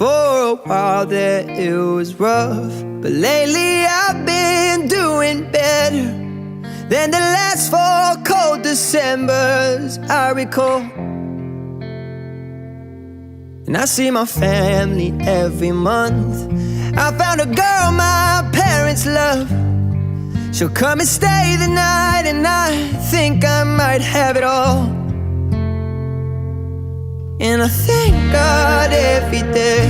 For a while there it was rough, but lately I've been doing better than the last 4 cold Decembers I recall. And I see my family every month. I found a girl my parents love. She'll come and stay the night, and I think I might have it all. And I thank God every day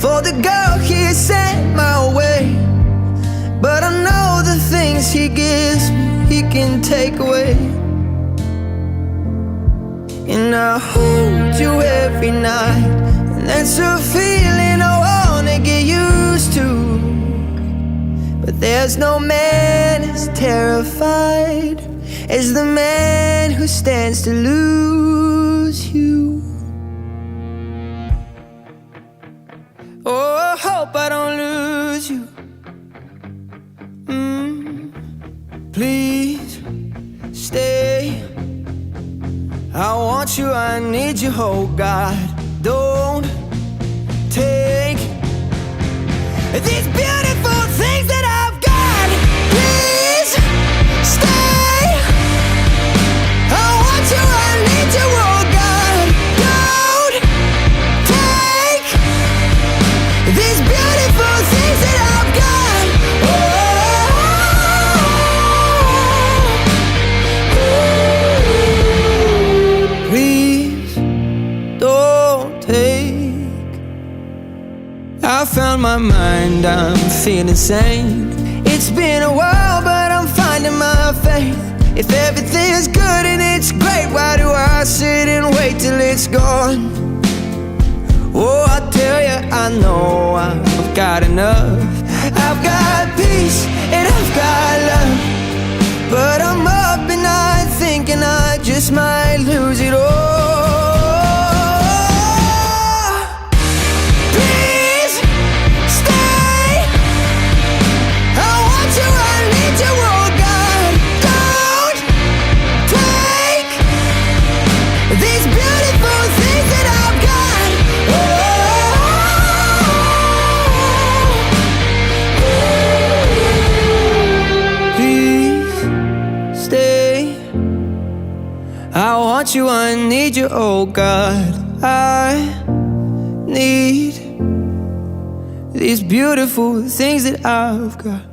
for the girl He sent my way. But I know the things He gives me, He can take away. And I hold you every night, and that's a feeling I wanna get used to. But there's no man as terrified as the man who stands to lose you. Oh, I hope I don't lose you. Please stay. I want you, I need you, oh God. Don't take these beautiful things that I've got. Please stay. I want you, I need you, oh God. Don't take these beautiful things that I've got. Please don't take. I found my mind, I'm feeling sane. It's been a while, but I'm finding my faith. If everything's good and it's great, why do I sit and wait till it's gone? Oh, I tell you, I know I've got enough. I've got peace and I've got love, but I'm up at night thinking I just might lose it all. I want you, I need you, oh God. I need these beautiful things that I've got.